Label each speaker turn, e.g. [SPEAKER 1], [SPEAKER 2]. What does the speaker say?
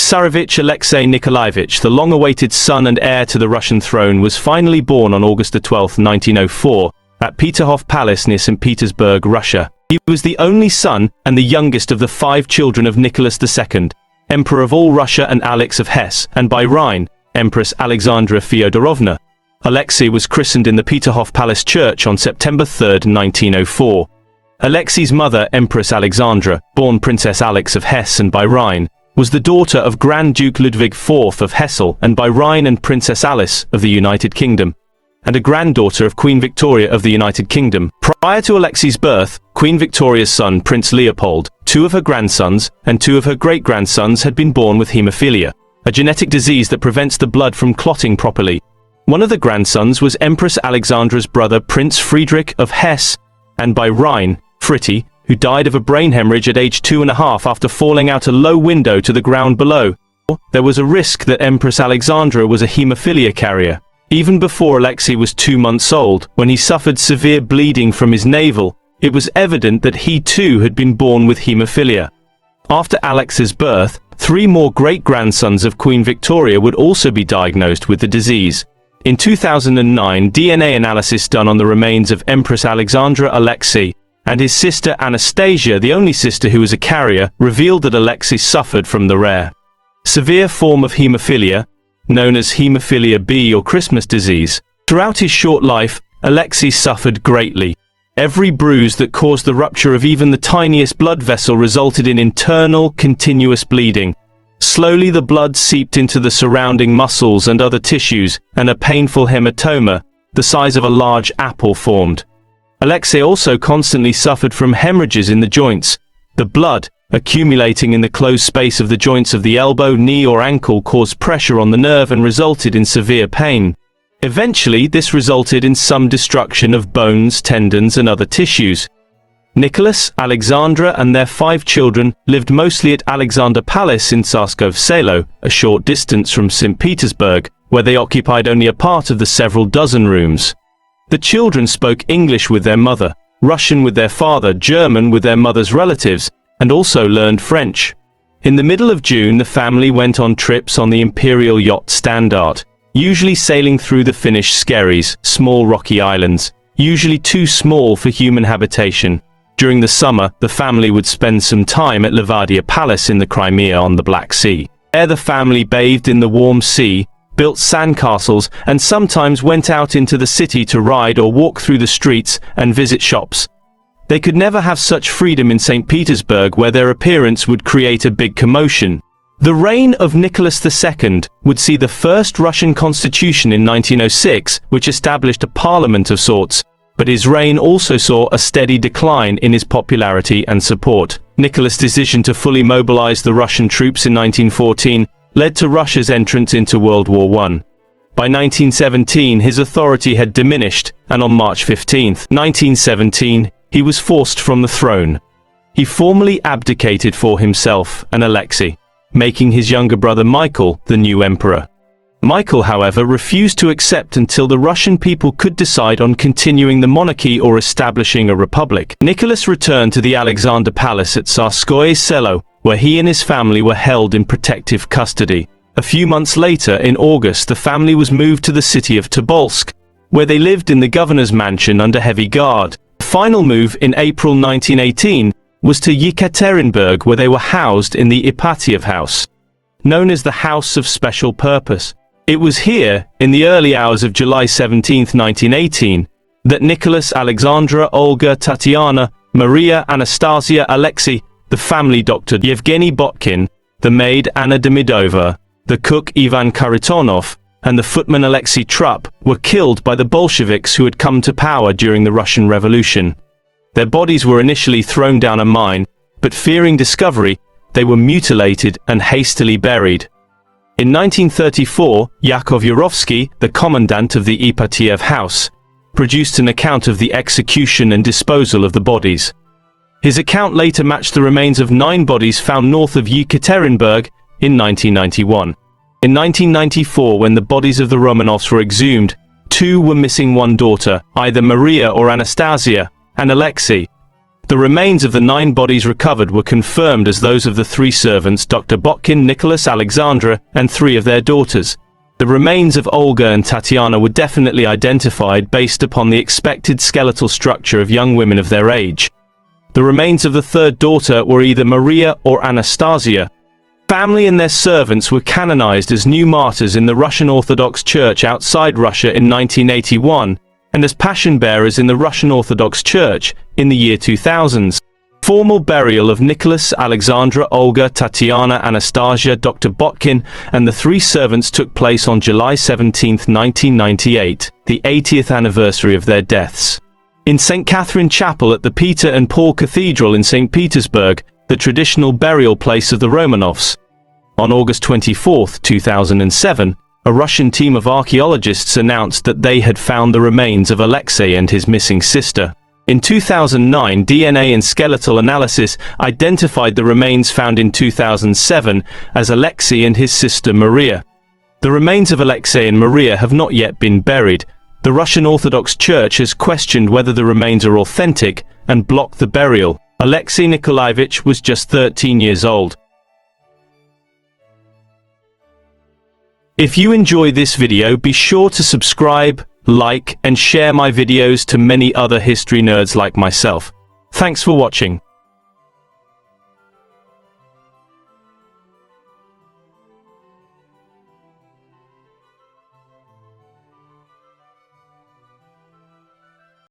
[SPEAKER 1] Tsarevich Alexei Nikolaevich, the long-awaited son and heir to the Russian throne, was finally born on August 12, 1904, at Peterhof Palace near St. Petersburg, Russia. He was the only son and the youngest of the 5 children of Nicholas II, Emperor of all Russia, and Alex of Hesse, and by Rhine, Empress Alexandra Feodorovna. Alexei was christened in the Peterhof Palace Church on September 3, 1904. Alexei's mother, Empress Alexandra, born Princess Alex of Hesse and by Rhine, was the daughter of Grand Duke Ludwig IV of Hesse and by Rhine and Princess Alice of the United Kingdom, and a granddaughter of Queen Victoria of the United Kingdom. Prior to Alexei's birth, Queen Victoria's son, Prince Leopold, 2 of her grandsons, and 2 of her great-grandsons had been born with haemophilia, a genetic disease that prevents the blood from clotting properly. One of the grandsons was Empress Alexandra's brother, Prince Friedrich of Hesse, and by Rhine, Fritti, who died of a brain hemorrhage at age 2.5 after falling out a low window to the ground below. There was a risk that Empress Alexandra was a haemophilia carrier. Even before Alexei was 2 months old, when he suffered severe bleeding from his navel, it was evident that he too had been born with haemophilia. After Alexei's birth, 3 more great-grandsons of Queen Victoria would also be diagnosed with the disease. In 2009, DNA analysis done on the remains of Empress Alexandra Alexei and his sister Anastasia, the only sister who was a carrier, revealed that Alexei suffered from the rare, severe form of haemophilia, known as haemophilia B or Christmas disease. Throughout his short life, Alexei suffered greatly. Every bruise that caused the rupture of even the tiniest blood vessel resulted in internal, continuous bleeding. Slowly the blood seeped into the surrounding muscles and other tissues, and a painful hematoma, the size of a large apple, formed. Alexei also constantly suffered from hemorrhages in the joints. The blood, accumulating in the closed space of the joints of the elbow, knee or ankle, caused pressure on the nerve and resulted in severe pain. Eventually, this resulted in some destruction of bones, tendons and other tissues. Nicholas, Alexandra and their 5 children lived mostly at Alexander Palace in Tsarskov Selo, a short distance from St. Petersburg, where they occupied only a part of the several dozen rooms. The children spoke English with their mother, Russian with their father, German with their mother's relatives, and also learned French. In the middle of June, the family went on trips on the imperial yacht Standard, usually sailing through the Finnish Skerries, small rocky islands, usually too small for human habitation. During the summer, the family would spend some time at Levadia Palace in the Crimea on the Black Sea. There the family bathed in the warm sea, built sandcastles, and sometimes went out into the city to ride or walk through the streets and visit shops. They could never have such freedom in St. Petersburg, where their appearance would create a big commotion. The reign of Nicholas II would see the first Russian constitution in 1906, which established a parliament of sorts, but his reign also saw a steady decline in his popularity and support. Nicholas' decision to fully mobilize the Russian troops in 1914 led to Russia's entrance into World War I. By 1917, his authority had diminished, and on March 15, 1917, he was forced from the throne. He formally abdicated for himself and Alexei, making his younger brother Michael the new emperor. Michael, however, refused to accept until the Russian people could decide on continuing the monarchy or establishing a republic. Nicholas returned to the Alexander Palace at Tsarskoye Selo, where he and his family were held in protective custody. A few months later, in August, the family was moved to the city of Tobolsk, where they lived in the governor's mansion under heavy guard. The final move in April 1918 was to Yekaterinburg, where they were housed in the Ipatiev house, known as the House of Special Purpose. It was here, in the early hours of July 17, 1918, that Nicholas, Alexandra, Olga, Tatiana, Maria, Anastasia, Alexei, the family doctor Yevgeny Botkin, the maid Anna Demidova, the cook Ivan Kharitonov, and the footman Alexei Trupp were killed by the Bolsheviks who had come to power during the Russian Revolution. Their bodies were initially thrown down a mine, but fearing discovery, they were mutilated and hastily buried. In 1934, Yakov Yurovsky, the commandant of the Ipatiev house, produced an account of the execution and disposal of the bodies. His account later matched the remains of 9 bodies found north of Yekaterinburg in 1991. In 1994, when the bodies of the Romanovs were exhumed, 2 were missing one daughter, either Maria or Anastasia, and Alexei. The remains of the 9 bodies recovered were confirmed as those of the 3 servants Dr. Botkin, Nicholas, Alexandra, and 3 of their daughters. The remains of Olga and Tatiana were definitely identified based upon the expected skeletal structure of young women of their age. The remains of the 3rd daughter were either Maria or Anastasia. Family and their servants were canonized as new martyrs in the Russian Orthodox Church outside Russia in 1981, and as passion bearers in the Russian Orthodox Church in the year 2000s. Formal burial of Nicholas, Alexandra, Olga, Tatiana, Anastasia, Dr. Botkin, and the 3 servants took place on July 17, 1998, the 80th anniversary of their deaths. In St. Catherine Chapel at the Peter and Paul Cathedral in St. Petersburg, the traditional burial place of the Romanovs. On August 24, 2007, a Russian team of archaeologists announced that they had found the remains of Alexei and his missing sister. In 2009, DNA and skeletal analysis identified the remains found in 2007 as Alexei and his sister Maria. The remains of Alexei and Maria have not yet been buried. The Russian Orthodox Church has questioned whether the remains are authentic and blocked the burial. Alexei Nikolaevich was just 13 years old. If you enjoy this video, be sure to subscribe, like, and share my videos to many other history nerds like myself. Thanks for watching.